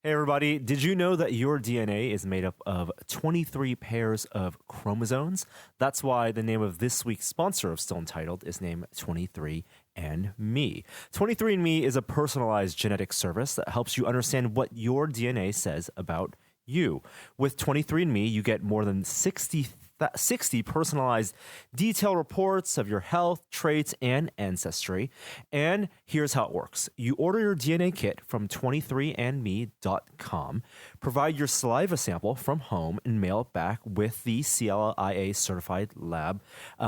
Hey everybody, did you know that your DNA is made up of 23 pairs of chromosomes? That's why the name of this week's sponsor of Still Untitled is named 23andMe. 23andMe is a personalized genetic service that helps you understand what your DNA says about you. With 23andMe, you get more than 60 personalized detailed reports of your health, traits, and ancestry. And here's how it works. You order your DNA kit from 23andme.com, provide your saliva sample from home, and mail it back with the CLIA certified lab,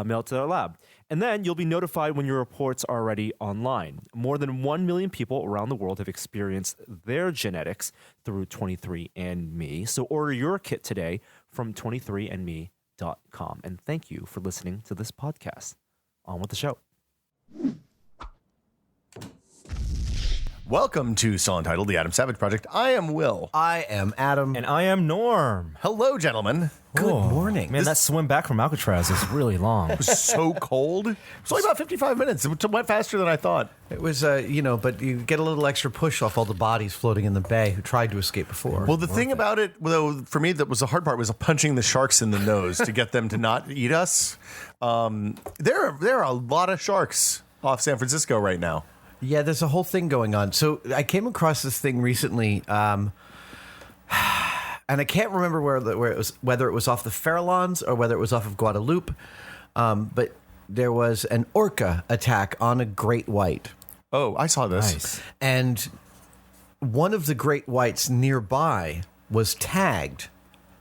mail it to their lab. And then you'll be notified when your reports are already online. More than 1 million people around the world have experienced their genetics through 23andMe. So order your kit today from 23andme.com. And thank you for listening to this podcast. On with the show. Welcome to Still Untitled, the Adam Savage Project. I am Will. I am Adam. And I am Norm. Hello, gentlemen. Good morning. Man, that swim back from Alcatraz is really long. It was so cold. It was only about 55 minutes. It went faster than I thought. It was, but you get a little extra push off all the bodies floating in the bay who tried to escape before. Well, the thing about it, though, for me, that was the hard part, was punching the sharks in the nose to get them to not eat us. There are a lot of sharks off San Francisco right now. Yeah, there's a whole thing going on. So I came across this thing recently, and I can't remember where it was, whether it was off the Farallones or whether it was off of Guadalupe, but there was an orca attack on a great white. Oh, I saw this. Nice. And one of the great whites nearby was tagged,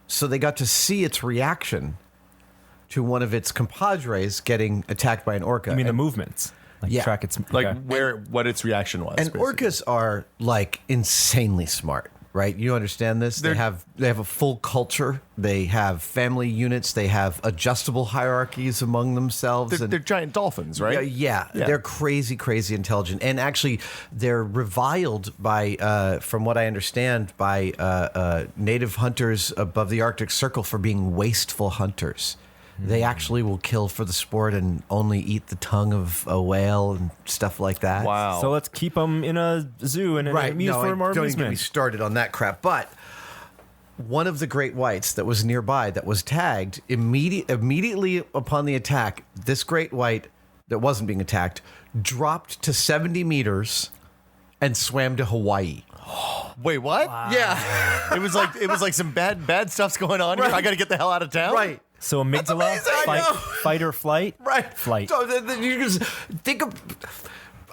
so they got to see its reaction to one of its compadres getting attacked by an orca. I mean, the movements. Yeah. Track its, Like okay. what its reaction was. And basically. orcas are like insanely smart, right? You understand this? They have a full culture. They have family units. They have adjustable hierarchies among themselves. They're giant dolphins, right? Yeah, they're crazy, crazy intelligent. And actually, they're reviled by, from what I understand, by native hunters above the Arctic Circle for being wasteful hunters. They actually will kill for the sport and only eat the tongue of a whale and stuff like that. Wow. So let's keep them in a zoo and amuse for more don't even get me amusement. started on that crap. But one of the great whites that was nearby that was tagged immediately upon the attack, this great white that wasn't being attacked dropped to 70 meters and swam to Hawaii. Wait, what? Wow. Yeah. It was like some bad stuff's going on here. Right. I got to get the hell out of town. Right. So amygdala, amazing, I know. fight or flight? Right. Flight. So you just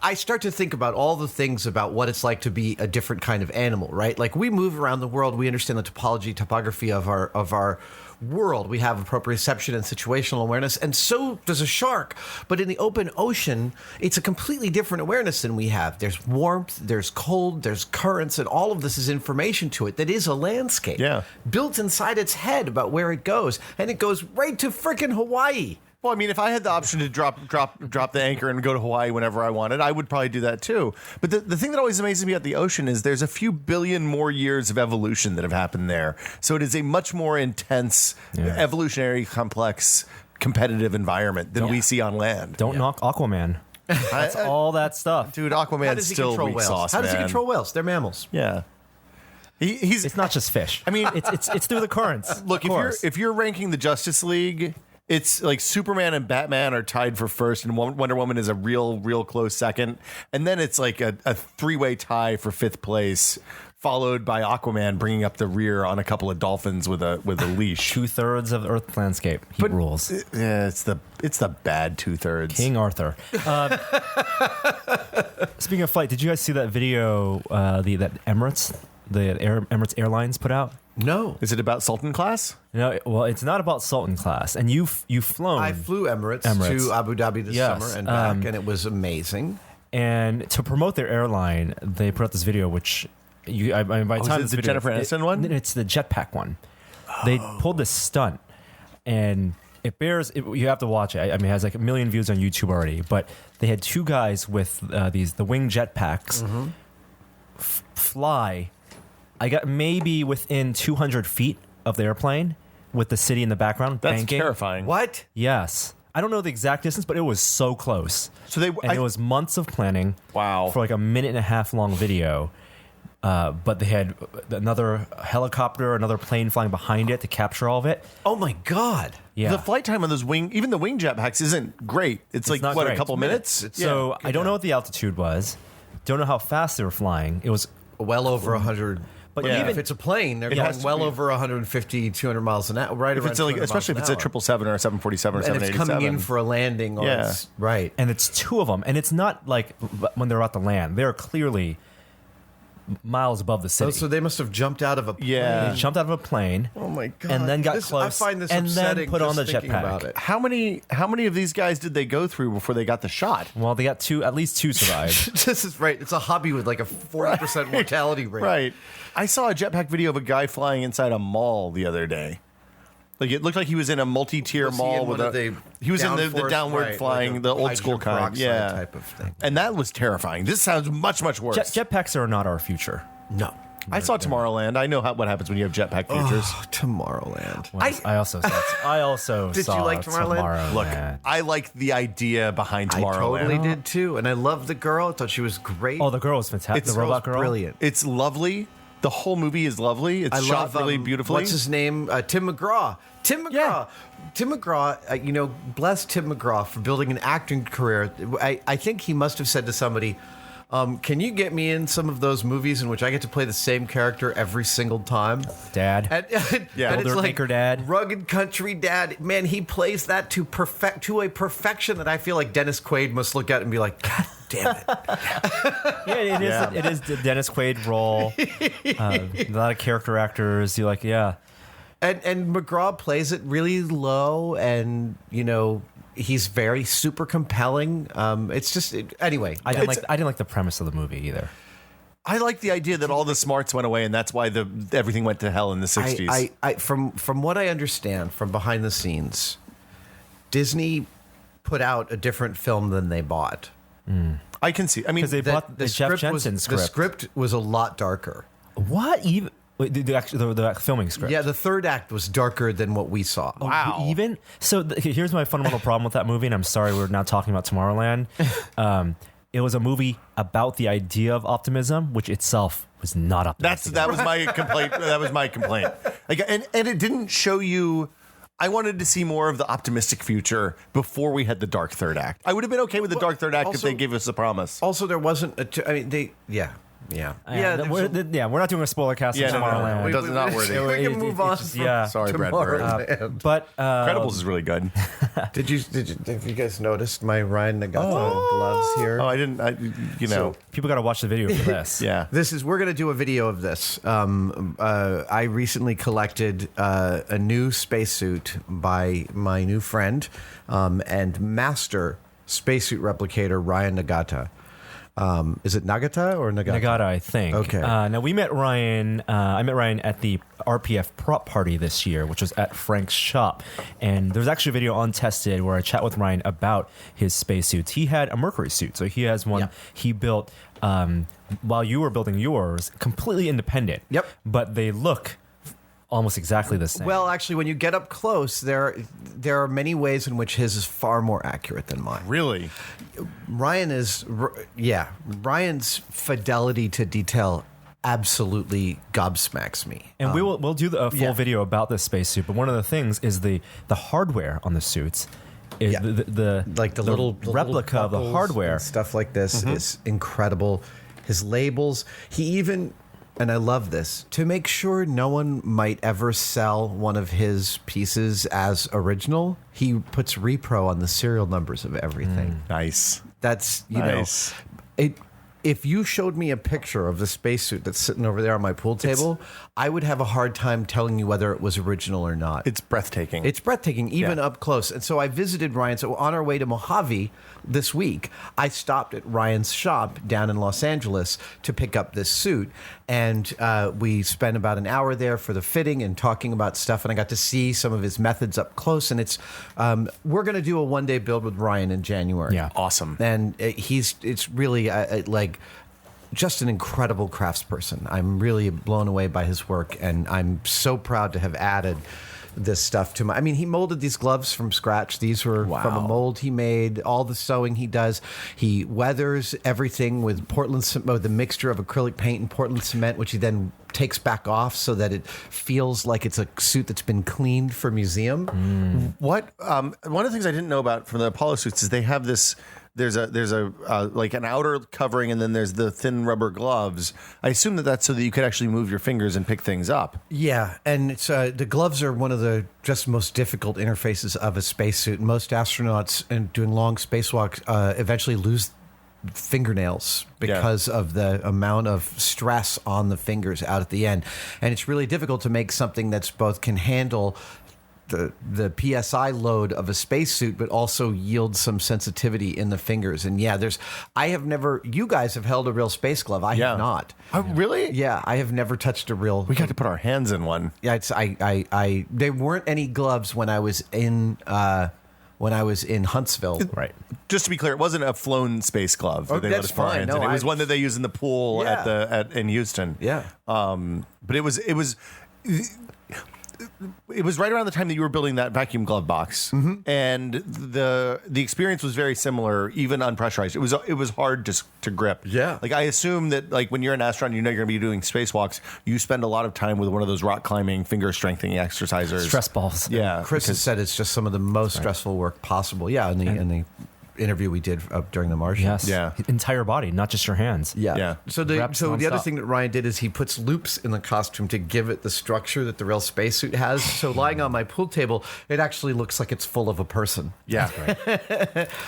I start to think about all the things about what it's like to be a different kind of animal, right? Like we move around the world, we understand the topography of our world. We have proprioception and situational awareness, and so does a shark. But in the open ocean, it's a completely different awareness than we have. There's warmth, there's cold, there's currents, and all of this is information to it that is a landscape. Yeah. Built inside its head about where it goes, and it goes right to frickin' Hawaii. Well, I mean, if I had the option to drop the anchor and go to Hawaii whenever I wanted, I would probably do that too. But the thing that always amazes me about the ocean is there's a few billion more years of evolution that have happened there. So it is a much more intense, evolutionary, complex, competitive environment than we see on land. Don't knock Aquaman. That's all that stuff. Dude, How Aquaman's does he still control weak whales? sauce, How does he man. control whales? They're mammals. Yeah. He's It's not just fish. I mean, it's through the currents. look, of course. if you're ranking the Justice League, it's like Superman and Batman are tied for first, and Wonder Woman is a real close second. And then it's like a three-way tie for fifth place, followed by Aquaman bringing up the rear on a couple of dolphins with a leash. 2/3 of Earth's landscape. He rules. Yeah, it's the bad 2/3. King Arthur. Speaking of flight, did you guys see that video that Emirates Airlines put out? No. Is it about Sultan class? No, well, it's not about Sultan class. And you've flown. I flew Emirates Emirates. to Abu Dhabi this Yes, summer and back, and it was amazing. And to promote their airline, they put out this video, which by the time is it this the video, Jennifer Aniston one? It's the jetpack one. They pulled this stunt, and it bears. You have to watch it. I mean, it has like 1 million views on YouTube already. But they had two guys with the wing jetpacks fly. I got maybe within 200 feet of the airplane with the city in the background. That's banking. terrifying. What? Yes. I don't know the exact distance, but it was so close. So it was months of planning. Wow. For like a 1.5 minute long video. but they had another helicopter, another plane flying behind it to capture all of it. Oh my God. Yeah. The flight time on those even the wing jetpacks isn't great. It's like not what, great. a couple minutes? So I don't know what the altitude was. Don't know how fast they were flying. It was Well over 100. But But even if it's a plane, they're It has going to well be. over 150, 200 miles an hour, right If around it's like, 200 especially if miles it's a an hour. 777 or a 747 or And it's 787. coming in for a landing. Or Yeah. it's, right. and it's two of them, and it's not like when they're about to land. They're clearly miles above the city. So they must have jumped out of a plane. Yeah. They jumped out of a plane. Oh my God. And then got This- close. I find this and then upsetting put on just the thinking jetpack. about it. How many of these guys did they go through before they got the shot? Well, they got at least two survived. This is right. It's a hobby with like a 40% mortality rate. Right. I saw a jetpack video of a guy flying inside a mall the other day. Like it looked like he was in a multi-tier Was he mall in with one of the he was in the downforce, downward right, flying, like a the old school hydrogen kind. peroxide Yeah. type of thing. And that was terrifying. This sounds much worse. Jetpacks are not our future. No. I saw Tomorrowland. I know what happens when you have jetpack features. Oh, Tomorrowland. I also Did saw you like Tomorrowland? Look, Man. I like the idea behind I Tomorrowland. totally did too, and I loved the girl. I thought she was great. Oh, the girl was fantastic. It's The robot girl, brilliant. It's lovely. The whole movie is lovely. It's I shot love really beautifully. What's his name? Tim McGraw. Tim McGraw. Yeah. Tim McGraw. Bless Tim McGraw for building an acting career. I think he must have said to somebody, "Can you get me in some of those movies in which I get to play the same character every single time?" Dad. Yeah. and it's Older like maker dad. rugged country dad. Man, he plays that to a perfection that I feel like Dennis Quaid must look at and be like, "God damn it." Yeah, it is. Yeah. It is the Dennis Quaid role. A lot of character actors. You like, yeah. And McGraw plays it really low, and he's very super compelling. It's just anyway. I didn't like the premise of the movie either. I like the idea that all the smarts went away, and that's why everything went to hell in the 60s. From what I understand from behind the scenes, Disney put out a different film than they bought. I can see. I mean, Because they bought the Jeff Jensen The script. script was a lot darker. What even? Wait, the filming script. Yeah, the third act was darker than what we saw. Wow. Even so, here's my fundamental problem with that movie, and I'm sorry we're now talking about Tomorrowland. It was a movie about the idea of optimism, which itself was not optimistic. that was my complaint. That was my complaint. Like, and it didn't show you. I wanted to see more of the optimistic future before we had the dark third act. I would have been okay with the dark third act if also- they gave us a promise. Also, there wasn't Yeah. We're not doing a spoiler cast of Tomorrowland. It doesn't not worthy. We can move on. just- yeah. Sorry, Brad Tomorrowland. But Credibles is really good. Did you have you guys noticed my Ryan Nagata gloves here? Oh, I didn't. people got to watch the video for this. Yeah. We're going to do a video of this. I recently collected a new spacesuit by my new friend and master spacesuit replicator Ryan Nagata. Is it Nagata or Nagata? Nagata, I think. Okay. Now we met Ryan. I met Ryan at the RPF prop party this year, which was at Frank's shop. And there's actually a video untested where I chat with Ryan about his spacesuits. He had a Mercury suit, so he has one he built while you were building yours, completely independent. Yep. But they look almost exactly the same. Well, actually, when you get up close, there are many ways in which his is far more accurate than mine. Really? Ryan's fidelity to detail absolutely gobsmacks me. And we'll do a full video about this spacesuit. But one of the things is the hardware on the suits. Is the little replica of the buckles hardware. and stuff like this is incredible. His labels, he even, and I love this, to make sure no one might ever sell one of his pieces as original, he puts repro on the serial numbers of everything. Nice. That's, Nice. if you showed me a picture of the spacesuit that's sitting over there on my pool table, I would have a hard time telling you whether it was original or not. It's breathtaking. It's breathtaking, even Yeah. up close. And so I visited Ryan. So on our way to Mojave this week, I stopped at Ryan's shop down in Los Angeles to pick up this suit. And we spent about an hour there for the fitting and talking about stuff. And I got to see some of his methods up close. And we're going to do a one-day build with Ryan in January. Yeah. Awesome. And it's really like just an incredible craftsperson. I'm really blown away by his work, and I'm so proud to have added this stuff to my. I mean, he molded these gloves from scratch. These were from a mold he made. All the sewing he does. He weathers everything with the mixture of acrylic paint and Portland cement, which he then takes back off so that it feels like it's a suit that's been cleaned for museum. What one of the things I didn't know about from the Apollo suits is they have this. There's a like an outer covering, and then there's the thin rubber gloves. I assume that's so that you could actually move your fingers and pick things up. Yeah, and it's the gloves are one of the just most difficult interfaces of a spacesuit. Most astronauts doing long spacewalks eventually lose fingernails because of the amount of stress on the fingers out at the end, and it's really difficult to make something that's both can handle the PSI load of a spacesuit, but also yield some sensitivity in the fingers. And you guys have held a real space glove. I have not. Oh, really? Yeah, I have never touched a real. We got to put our hands in one. Yeah, there weren't any gloves when I was in Huntsville. Right. Just to be clear, it wasn't a flown space glove. That they let that's us put our fine. hands No, in. It was one that they use in the pool in Houston. Yeah. But it was right around the time that you were building that vacuum glove box, and the experience was very similar, even unpressurized. It was hard to grip. Yeah. Like I assume that like when you're an astronaut, you know you're going to be doing spacewalks. You spend a lot of time with one of those rock climbing finger strengthening exercises. Stress balls. Yeah, Chris has said it's just some of the most stressful work possible. Yeah, in the interview we did during the Martian. Yes. Yeah. Entire body, not just your hands. Yeah. So the Reps other nonstop. thing that Ryan did is he puts loops in the costume to give it the structure that the real spacesuit has. So lying on my pool table, it actually looks like it's full of a person. Yeah.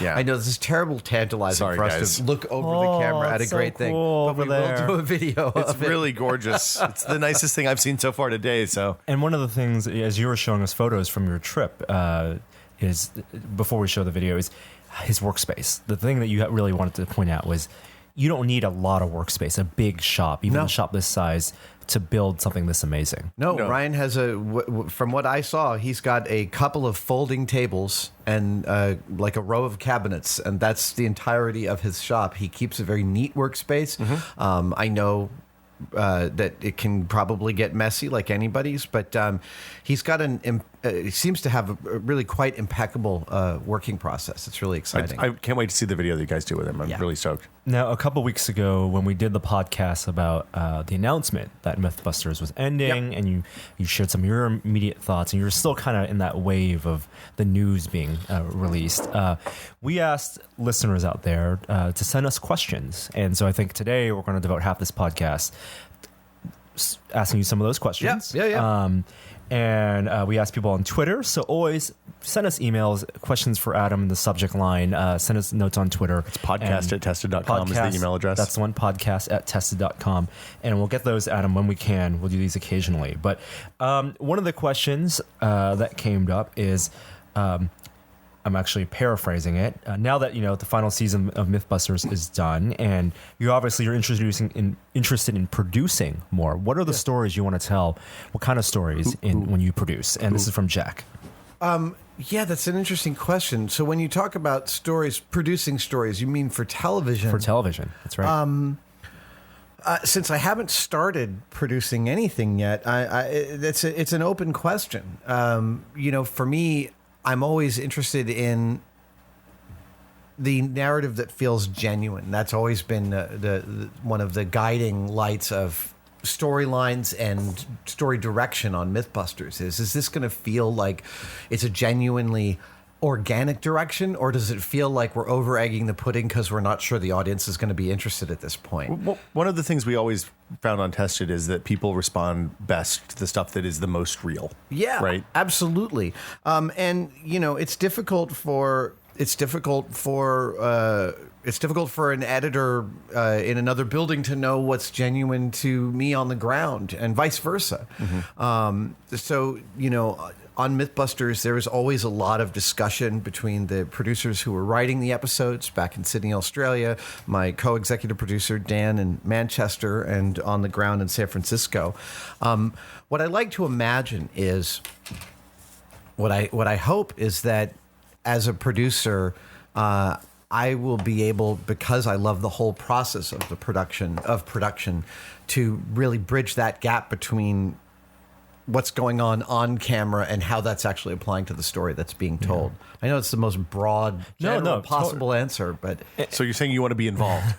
Yeah. I know this is terrible, tantalizing Sorry, for us guys. to look over the camera at a it's so great thing. cool But we over there. will do a video It's of it. really gorgeous. It's the nicest thing I've seen so far today. So And one of the things, as you were showing us photos from your trip, is before we show the video, is his workspace. The thing that you really wanted to point out was you don't need a lot of workspace, a big shop, even No. a shop this size, to build something this amazing. No, No. Ryan has from what I saw, he's got a couple of folding tables and like a row of cabinets, and that's the entirety of his shop. He keeps a very neat workspace. I know that it can probably get messy like anybody's, but he's got he seems to have a really quite impeccable working process. It's really exciting. I can't wait to see the video that you guys do with him. I'm really stoked. Now, a couple weeks ago, when we did the podcast about the announcement that Mythbusters was ending, and you shared some of your immediate thoughts, and you were still kind of in that wave of the news being released, we asked listeners out there to send us questions. And so I think today we're going to devote half this podcast asking you some of those questions. Yeah. And we asked people on Twitter. So always send us emails, questions for Adam in the subject line. Send us notes on Twitter. It's podcast@tested.com is the email address. That's the one, podcast@tested.com. And we'll get those, Adam, when we can. We'll do these occasionally. But one of the questions that came up is... I'm actually paraphrasing it. Now that the final season of MythBusters is done, and you're interested in producing more, what are the stories you want to tell? What kind of stories when you produce? And this is from Jack. Yeah, that's an interesting question. So when you talk about producing stories, you mean for television? For television, that's right. Since I haven't started producing anything yet, it's an open question. For me, I'm always interested in the narrative that feels genuine. That's always been the one of the guiding lights of storylines and story direction on Mythbusters. Is this going to feel like it's a genuinely organic direction, or does it feel like we're over egging the pudding because we're not sure the audience is going to be interested at this point? Well, one of the things we always found on Tested is that people respond best to the stuff that is the most real. Yeah, right. Absolutely. And it's difficult for an editor in another building to know what's genuine to me on the ground, and vice versa. So on Mythbusters, there was always a lot of discussion between the producers who were writing the episodes back in Sydney, Australia, my co-executive producer, Dan, in Manchester, and on the ground in San Francisco. What I like to imagine is, what I hope is that as a producer, I will be able, because I love the whole process of the production, to really bridge that gap between what's going on camera and how that's actually applying to the story that's being told. I know it's the most broad, general possible answer, but So you're saying you want to be involved?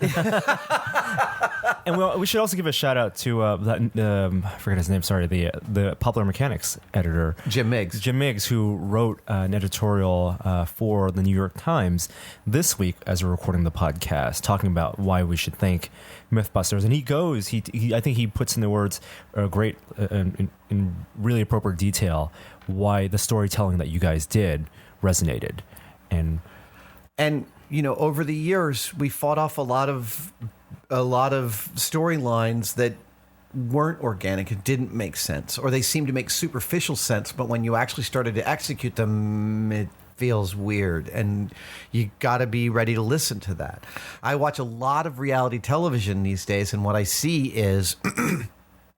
And we should also give a shout out to I forget his name. Sorry, the Popular Mechanics editor, Jim Miggs, who wrote an editorial for the New York Times this week as we're recording the podcast, talking about why we should thank MythBusters. And I think he puts in the words great in really appropriate detail why the storytelling that you guys did resonated, and over the years we fought off a lot of storylines that weren't organic and didn't make sense, or they seemed to make superficial sense, but when you actually started to execute them, it feels weird, and you got to be ready to listen to that. I watch a lot of reality television these days, and what I see is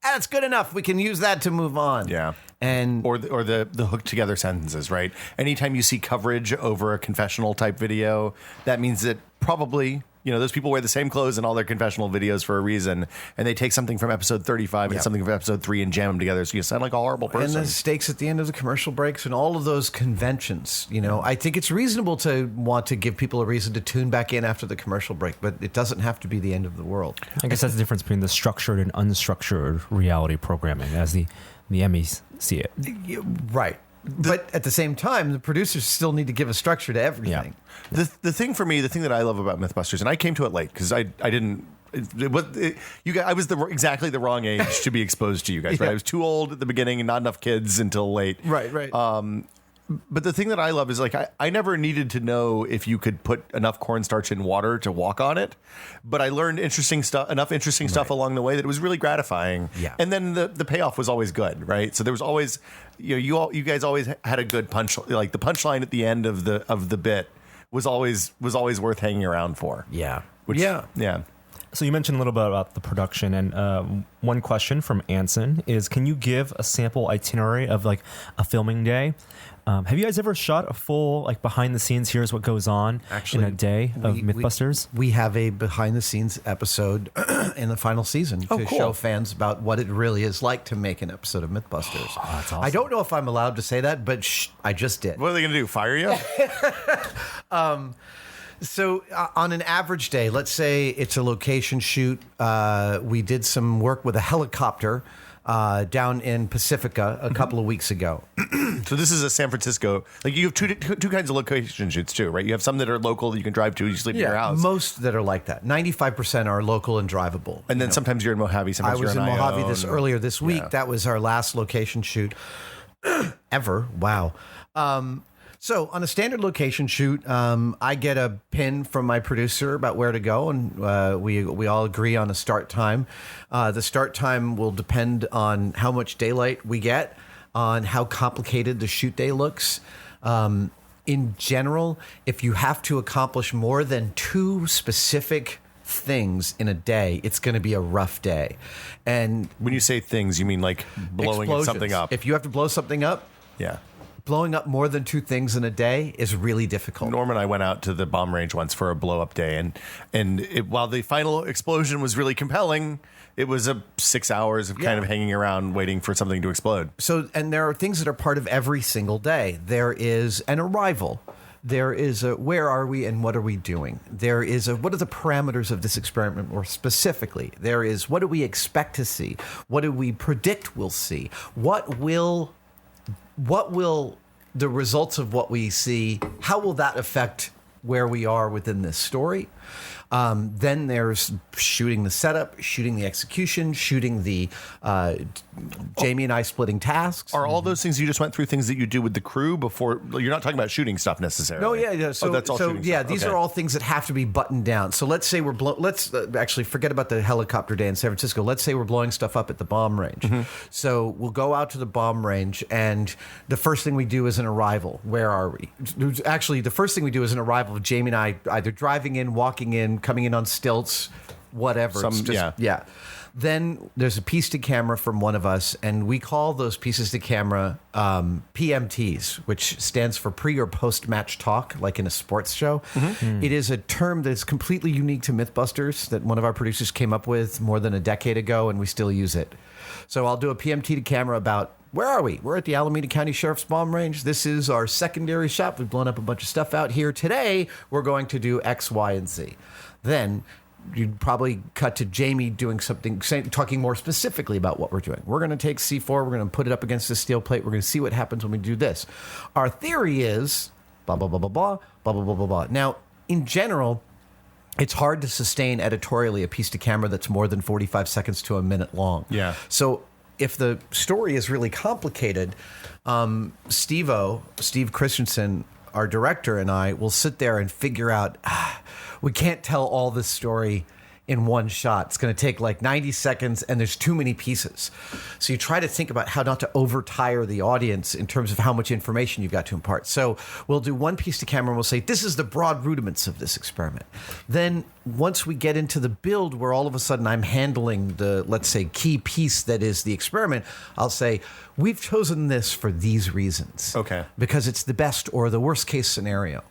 that's good enough. We can use that to move on. Yeah. And or the hooked together sentences, right? Anytime you see coverage over a confessional type video, that means that probably, those people wear the same clothes in all their confessional videos for a reason, and they take something from episode 35 and something from episode 3 and jam them together, so you sound like a horrible person. And the stakes at the end of the commercial breaks and all of those conventions, I think it's reasonable to want to give people a reason to tune back in after the commercial break, but it doesn't have to be the end of the world. I guess that's the difference between the structured and unstructured reality programming, as the Emmys see it. Right. But at the same time, the producers still need to give a structure to everything. Yeah. The thing for me, the thing that I love about MythBusters, and I came to it late because I didn't. I was exactly the wrong age to be exposed to you guys. Right, I was too old at the beginning and not enough kids until late. Right. But the thing that I love is I never needed to know if you could put enough cornstarch in water to walk on it, but I learned enough interesting stuff along the way that it was really gratifying. Yeah. And then the payoff was always good, right? So there was always, you guys always had a good punch, like the punchline at the end of the bit was always worth hanging around for. Yeah. Yeah. So you mentioned a little bit about the production, and one question from Anson is, can you give a sample itinerary of like a filming day? Have you guys ever shot a full behind the scenes? Here's what goes on in a day of MythBusters. We have a behind the scenes episode in the final season to show fans about what it really is like to make an episode of MythBusters. Oh, that's awesome. I don't know if I'm allowed to say that, but I just did. What are they going to do? Fire you? So on an average day, let's say it's a location shoot. We did some work with a helicopter down in Pacifica a couple of weeks ago. So this is a San Francisco. You have two kinds of location shoots too, right? You have some that are local that you can drive to. You sleep in your house. Most that are like that. 95% are local and drivable. And then sometimes you're in Mojave. Sometimes I was you're in Mojave Ione, earlier this week. Yeah. That was our last location shoot ever. Wow. So on a standard location shoot, I get a pin from my producer about where to go, and we all agree on a start time. The start time will depend on how much daylight we get, on how complicated the shoot day looks. In general, if you have to accomplish more than 2 specific things in a day, it's going to be a rough day. And when you say things, you mean like blowing explosions. something up. If you have to blow something up, Yeah. blowing up more than 2 things in a day is really difficult. Norm and I went out to the bomb range once for a blow up day, and while the final explosion was really compelling, it was 6 hours of kind of hanging around waiting for something to explode. So, and there are things that are part of every single day. There is an arrival. There is a where are we and what are we doing? There is a what are the parameters of this experiment more specifically? There is what do we expect to see? What do we predict we'll see? What will the results of what we see, how will that affect where we are within this story? Then there's shooting the setup, shooting the execution, shooting the Jamie and I splitting tasks. Are all those things you just went through things that you do with the crew before? You're not talking about shooting stuff necessarily. No, yeah. So, that's all shooting stuff. These Okay. are all things that have to be buttoned down. So let's say let's actually forget about the helicopter day in San Francisco. Let's say we're blowing stuff up at the bomb range. Mm-hmm. So we'll go out to the bomb range, and the first thing we do is an arrival. Where are we? Actually, the first thing we do is an arrival of Jamie and I either driving in, walking in, coming in on stilts, whatever. It's just, Then there's a piece to camera from one of us, and we call those pieces to camera PMTs, which stands for pre or post match talk, like in a sports show. Mm-hmm. It is a term that is completely unique to MythBusters that one of our producers came up with more than a decade ago, and we still use it. So I'll do a PMT to camera about where are we? We're at the Alameda County Sheriff's Bomb Range. This is our secondary shop. We've blown up a bunch of stuff out here. Today, we're going to do X, Y, and Z. Then you'd probably cut to Jamie doing something, talking more specifically about what we're doing. We're going to take C4, we're going to put it up against the steel plate, we're going to see what happens when we do this. Our theory is blah, blah, blah, blah, blah, blah, blah, blah, blah, blah. Now, in general, it's hard to sustain editorially a piece to camera that's more than 45 seconds to a minute long. Yeah. So if the story is really complicated, Steve Christensen, our director, and I will sit there and figure out, we can't tell all this story in one shot. It's going to take like 90 seconds and there's too many pieces. So you try to think about how not to overtire the audience in terms of how much information you've got to impart. So we'll do one piece to camera and we'll say, this is the broad rudiments of this experiment. Then once we get into the build where all of a sudden I'm handling the, let's say, key piece that is the experiment, I'll say, we've chosen this for these reasons. Okay. Because it's the best or the worst case scenario.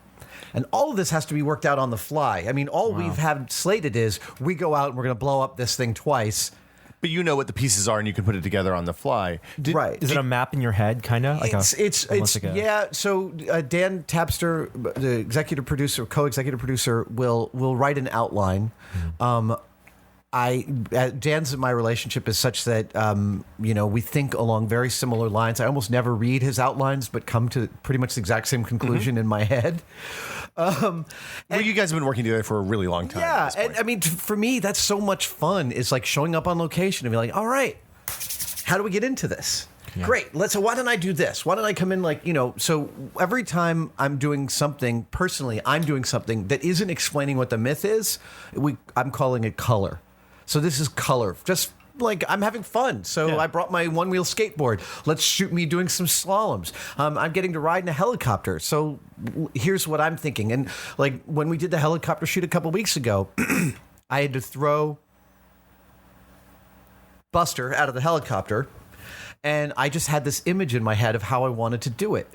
And all of this has to be worked out on the fly. I mean, all we've had slated is we go out and we're going to blow up this thing twice. But you know what the pieces are, and you can put it together on the fly. Right. Is it a map in your head, kind of? Yeah. So Dan Tapster, the executive producer, co-executive producer, will write an outline. Dan's and my relationship is such that we think along very similar lines. I almost never read his outlines, but come to pretty much the exact same conclusion in my head. Well, you guys have been working together for a really long time. Yeah, and I mean, for me, that's so much fun. It's like showing up on location and be like, all right, how do we get into this? Yeah. Great. Why don't I do this? Why don't I come in so every time I'm doing something, personally, I'm doing something that isn't explaining what the myth is, I'm calling it color. So this is color. Just like I'm having fun. So I brought my one-wheel skateboard. Let's shoot me doing some slaloms. I'm getting to ride in a helicopter. So here's what I'm thinking. And like when we did the helicopter shoot a couple weeks ago, I had to throw Buster out of the helicopter. And I just had this image in my head of how I wanted to do it.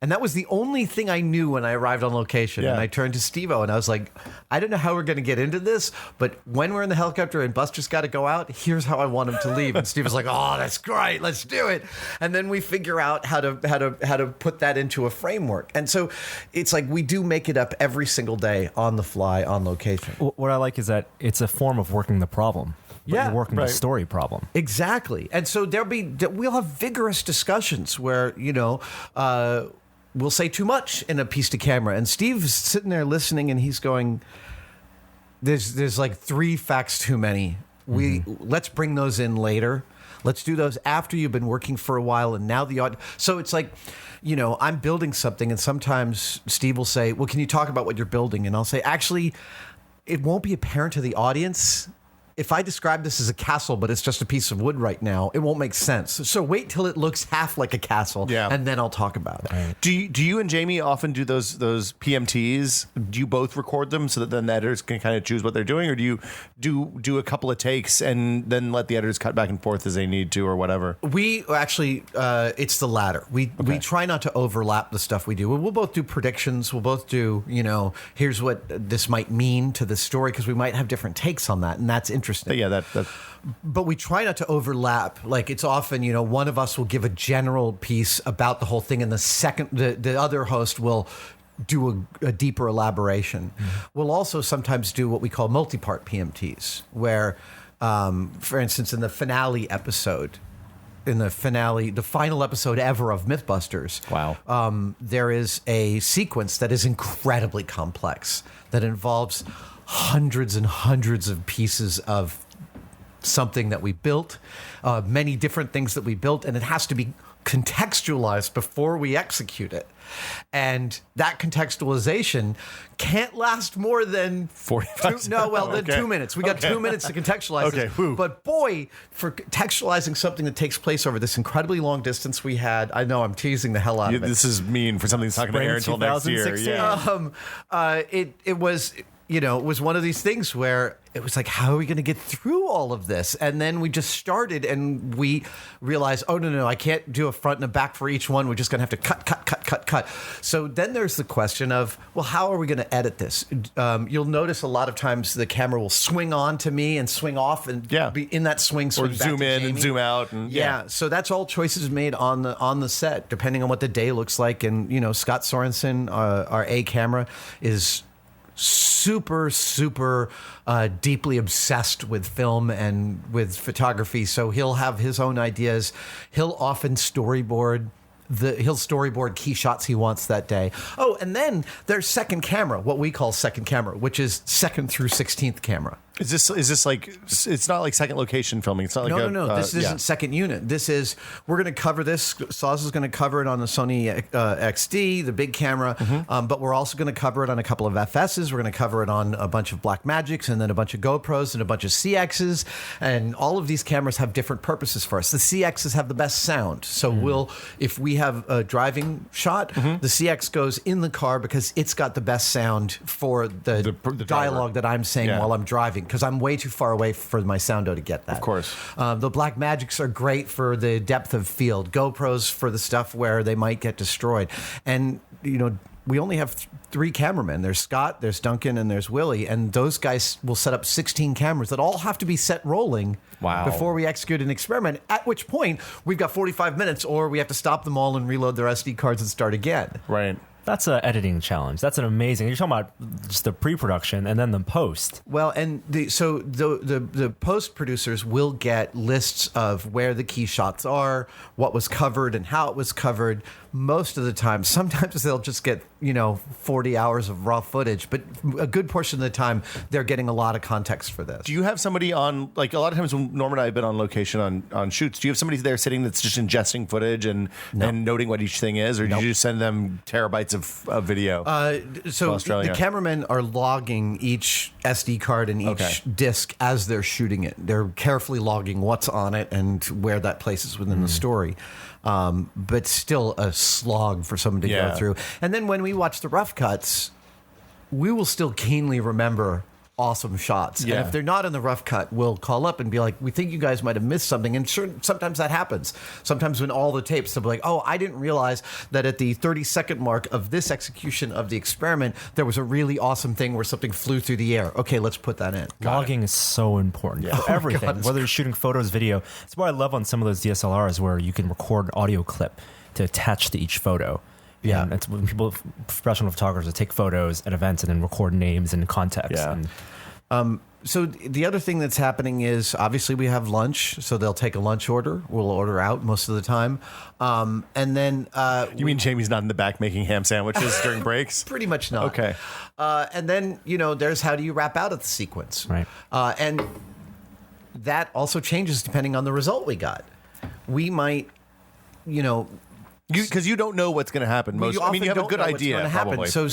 And that was the only thing I knew when I arrived on location. Yeah. And I turned to Steve-O and I was like, I don't know how we're going to get into this, but when we're in the helicopter and Buster's got to go out, here's how I want him to leave. And Steve was like, oh, that's great. Let's do it. And then we figure out how to put that into a framework. And so it's like we do make it up every single day on the fly, on location. What I like is that it's a form of working the problem. But Yeah, you're working right. the story problem. Exactly. And so we'll have vigorous discussions where, we'll say too much in a piece to camera. And Steve's sitting there listening and he's going, there's like 3 facts too many. Let's bring those in later. Let's do those after you've been working for a while. And now so it's like, I'm building something and sometimes Steve will say, well, can you talk about what you're building? And I'll say, actually, it won't be apparent to the audience. If I describe this as a castle, but it's just a piece of wood right now, it won't make sense. So wait till it looks half like a castle, and then I'll talk about it. Right. Do you and Jamie often do those PMTs? Do you both record them so that then the editors can kind of choose what they're doing, or do you do a couple of takes and then let the editors cut back and forth as they need to, or whatever? We actually, it's the latter. We try not to overlap the stuff we do. We'll both do predictions. We'll both do, here's what this might mean to the story, because we might have different takes on that, and that's interesting. Yeah, But we try not to overlap. Like it's often, one of us will give a general piece about the whole thing, and the other host will do a deeper elaboration. We'll also sometimes do what we call multi-part PMTs, where, for instance, in the finale episode, the final episode ever of Mythbusters. Wow. There is a sequence that is incredibly complex that involves hundreds and hundreds of pieces of something that we built, many different things that we built, and it has to be contextualized before we execute it. And that contextualization can't last more than 45 than 2 minutes. We got 2 minutes to contextualize Okay, this. whew. But boy, for contextualizing something that takes place over this incredibly long distance we had, I know I'm teasing the hell out of it. This is mean for something that's not going to air until next year. 2016. Yeah. It was, it was one of these things where it was like, how are we going to get through all of this? And then we just started and we realized, oh, no, I can't do a front and a back for each one. We're just going to have to cut. So then there's the question of, well, how are we going to edit this? You'll notice a lot of times the camera will swing on to me and swing off and be in that swing or back zoom to in Jamie. and zoom out. And, Yeah, so that's all choices made on the set, depending on what the day looks like. And, Scott Sorensen, our A camera, is super deeply obsessed with film and with photography, so he'll have his own ideas. He'll often storyboard key shots he wants that day. Oh, and then there's second camera, what we call second camera, which is second through 16th camera. Is this like, it's not like second location filming? It's not like No. This isn't second unit. This is, we're going to cover this. Saz is going to cover it on the Sony XD, the big camera, but we're also going to cover it on a couple of FSs. We're going to cover it on a bunch of Blackmagics and then a bunch of GoPros and a bunch of CXs. And all of these cameras have different purposes for us. The CXs have the best sound. So if we have a driving shot, the CX goes in the car because it's got the best sound for the dialogue that I'm saying while I'm driving, because I'm way too far away for my soundo to get that. Of course. The Blackmagics are great for the depth of field. GoPros for the stuff where they might get destroyed. And, we only have three cameramen. There's Scott, there's Duncan, and there's Willie. And those guys will set up 16 cameras that all have to be set rolling before we execute an experiment, at which point we've got 45 minutes or we have to stop them all and reload their SD cards and start again. Right. That's an editing challenge. That's an amazing. You're talking about just the pre-production and then the post. Well, and the post producers will get lists of where the key shots are, what was covered, and how it was covered. Most of the time, sometimes they'll just get 40 hours of raw footage, but a good portion of the time they're getting a lot of context for this. Do you have somebody on, like a lot of times when Norm and I have been on location on shoots, do you have somebody there sitting that's just ingesting footage and noting what each thing is, or do you just send them terabytes of video? So the cameramen are logging each SD card and each disc as they're shooting it. They're carefully logging what's on it and where that places within the story. But still a slog for someone to go through. And then when we watch the rough cuts, we will still keenly remember awesome shots. Yeah. And if they're not in the rough cut, we'll call up and be like, we think you guys might have missed something. And sometimes that happens. Sometimes when all the tapes, they'll be like, oh, I didn't realize that at the 30-second mark of this execution of the experiment, there was a really awesome thing where something flew through the air. Okay, let's put that in. Logging is so important for everything, whether you're shooting photos, video. That's what I love on some of those DSLRs where you can record an audio clip to attach to each photo. Yeah, it's when professional photographers take photos at events and then record names and context. Yeah. So the other thing that's happening is obviously we have lunch, so they'll take a lunch order. We'll order out most of the time, and then you mean Jamie's not in the back making ham sandwiches during breaks? Pretty much not. Okay. And then there's how do you wrap out of the sequence, Right? And that also changes depending on the result we got. We might, Because you don't know what's going to happen. You have a good idea, probably. So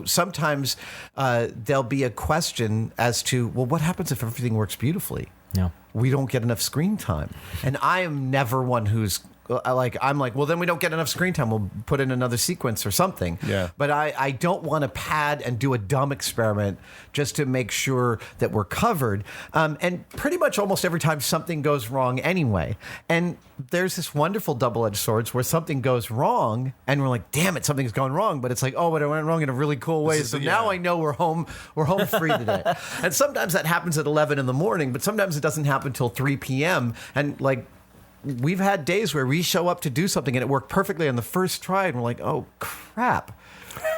sometimes there'll be a question as to, well, what happens if everything works beautifully? Yeah. We don't get enough screen time. And I am never one who's I'm like, well, then we don't get enough screen time. We'll put in another sequence or something. Yeah. But I don't want to pad and do a dumb experiment just to make sure that we're covered. And pretty much almost every time something goes wrong anyway. And there's this wonderful double-edged swords where something goes wrong and we're like, damn it, something's gone wrong. But it's like, oh, but it went wrong in a really cool way. So now I know we're home free today. And sometimes that happens at 11 in the morning, but sometimes it doesn't happen until 3 p.m. And like, we've had days where we show up to do something and it worked perfectly on the first try, and we're like, oh, crap.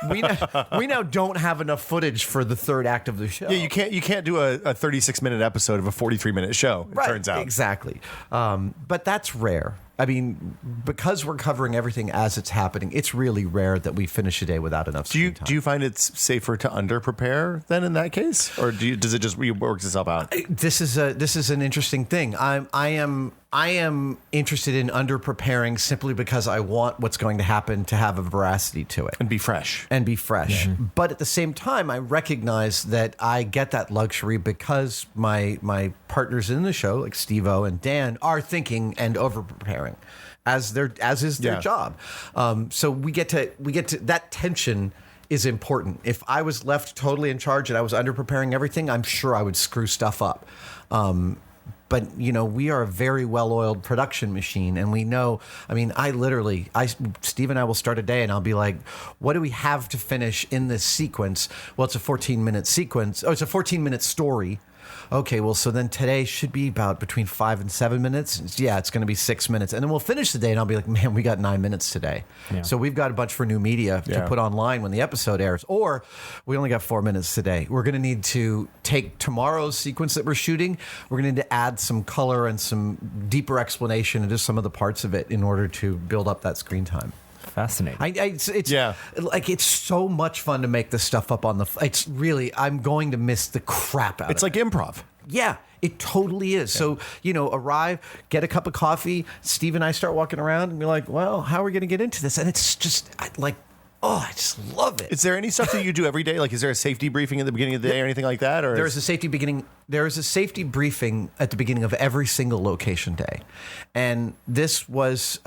We now don't have enough footage for the third act of the show. Yeah, you can't do a 36-minute episode of a 43-minute show, it turns out. Exactly. But that's rare. I mean, because we're covering everything as it's happening, it's really rare that we finish a day without enough screen time. Do you find it's safer to under-prepare then in that case? Or does it just work itself out? This is an interesting thing. I am interested in under-preparing simply because I want what's going to happen to have a veracity to it. And be fresh. Yeah. But at the same time, I recognize that I get that luxury because my partners in the show, like Steve-O and Dan, are thinking and over-preparing, as is their job. So we get to that tension is important. If I was left totally in charge and I was under preparing everything, I'm sure I would screw stuff up. But, we are a very well-oiled production machine, and we know, Steve and I will start a day, and I'll be like, what do we have to finish in this sequence? Well, it's a 14-minute sequence. Oh, it's a 14-minute story. Okay, well, so then today should be about between 5 and 7 minutes. Yeah, it's going to be 6 minutes. And then we'll finish the day, and I'll be like, man, we got 9 minutes today. Yeah. So we've got a bunch for new media to put online when the episode airs. Or we only got 4 minutes today. We're going to need to take tomorrow's sequence that we're shooting. We're going to need to add some color and some deeper explanation into some of the parts of it in order to build up that screen time. Fascinating. It's so much fun to make this stuff up on the. It's really, I'm going to miss the crap out. It's like improv. Yeah, it totally is. Yeah. So arrive, get a cup of coffee. Steve and I start walking around and be like, well, how are we going to get into this? And it's just I just love it. Is there any stuff that you do every day? Like, is there a safety briefing at the beginning of the day or anything like that? Or there is a safety briefing at the beginning of every single location day, and this was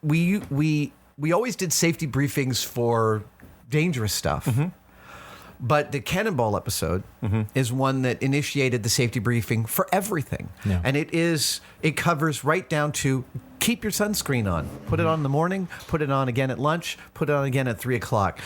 we always did safety briefings for dangerous stuff. Mm-hmm. But the Cannonball episode is one that initiated the safety briefing for everything. Yeah. And it covers right down to keep your sunscreen on. Put it on in the morning, put it on again at lunch, put it on again at 3 o'clock.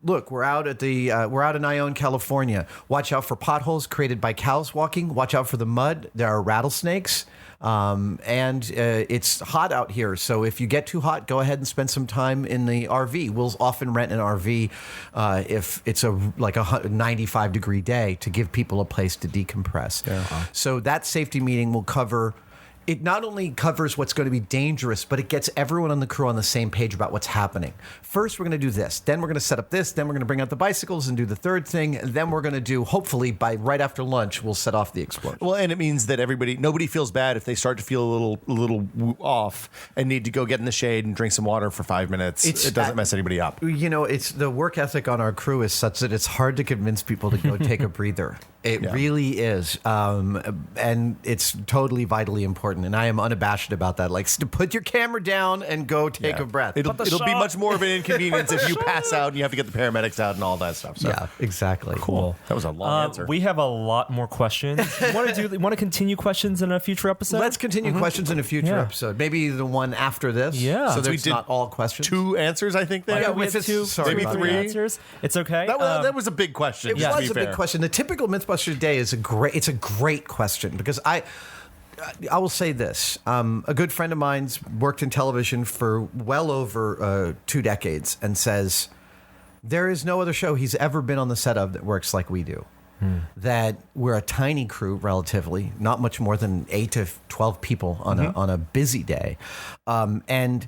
Look, we're out in Ione, California. Watch out for potholes created by cows walking. Watch out for the mud. There are rattlesnakes. And it's hot out here. So if you get too hot, go ahead and spend some time in the RV. We'll often rent an RV if it's a 95-degree day to give people a place to decompress. Yeah. So that safety meeting will cover. It not only covers what's going to be dangerous, but it gets everyone on the crew on the same page about what's happening. First, we're going to do this. Then we're going to set up this. Then we're going to bring out the bicycles and do the third thing. And then we're going to do, hopefully, by right after lunch, we'll set off the explosion. Well, and it means that nobody feels bad if they start to feel a little off and need to go get in the shade and drink some water for 5 minutes. It doesn't mess anybody up. It's the work ethic on our crew is such that it's hard to convince people to go take a breather. It really is. And it's totally vitally important. And I am unabashed about that. Like, put your camera down and go take a breath. It'll be much more of an inconvenience if you pass out and you have to get the paramedics out and all that stuff. So. Yeah, exactly. Cool. That was a long answer. We have a lot more questions. Want to continue questions in a future episode? Let's continue questions in a future episode. Maybe the one after this. Yeah. So there's not all questions. 2 answers, I think. There. Yeah, we have 2. Sorry, maybe 3 answers. It's okay. That was a big question. It was a big question. The typical Mythbuster day is a great question because I will say this. A good friend of mine's worked in television for well over 2 decades and says there is no other show he's ever been on the set of that works like we do. That we're a tiny crew, relatively, not much more than 8 to 12 people on a busy day. And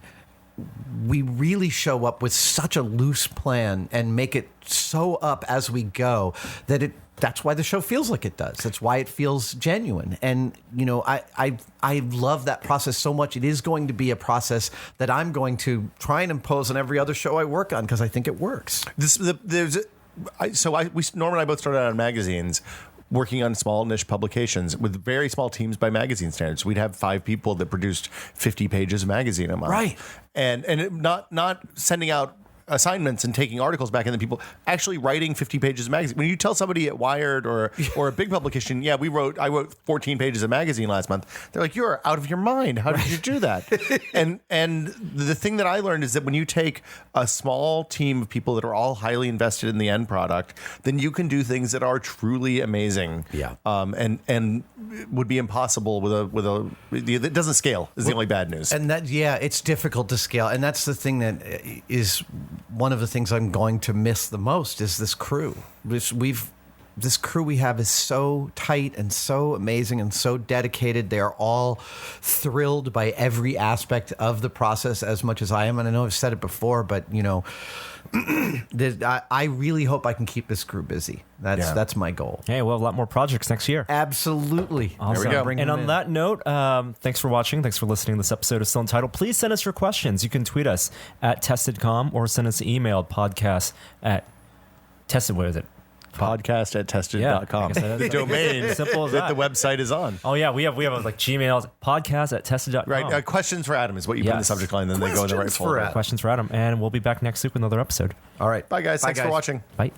we really show up with such a loose plan and make it so up as we go that that's why the show feels like it does. That's why it feels genuine. And, I love that process so much. It is going to be a process that I'm going to try and impose on every other show I work on because I think it works. Norm and I both started out in magazines working on small niche publications with very small teams by magazine standards. We'd have 5 people that produced 50 pages of magazine a month. Right. And not sending out assignments and taking articles back, and then people actually writing 50 pages of magazine. When you tell somebody at Wired or a big publication, I wrote 14 pages of magazine last month, they're like, you're out of your mind. How did you do that? and the thing that I learned is that when you take a small team of people that are all highly invested in the end product, then you can do things that are truly amazing. Yeah. And would be impossible it doesn't scale is the only bad news. And it's difficult to scale. And that's the thing that is one of the things I'm going to miss the most is this crew. This crew we have is so tight and so amazing and so dedicated. They are all thrilled by every aspect of the process as much as I am. And I know I've said it before, but I really hope I can keep this crew busy. That's my goal. Hey, we'll have a lot more projects next year. Absolutely. Awesome. There we go. And on that note, thanks for watching. Thanks for listening to this episode of Still Untitled. Please send us your questions. You can tweet us at testedcom or send us an email podcast at tested. What is it? podcast at tested.com. Yeah, I guess that the is- domain Simple as that that. the website is on. Oh yeah, we have like Gmails podcast@tested.com. Right. Questions for Adam is what you put in the Yes. subject line, then they go in the right Questions for folder. Adam. Questions for Adam, and we'll be back next week with another episode. All right. Bye, guys. Thanks for watching. Bye.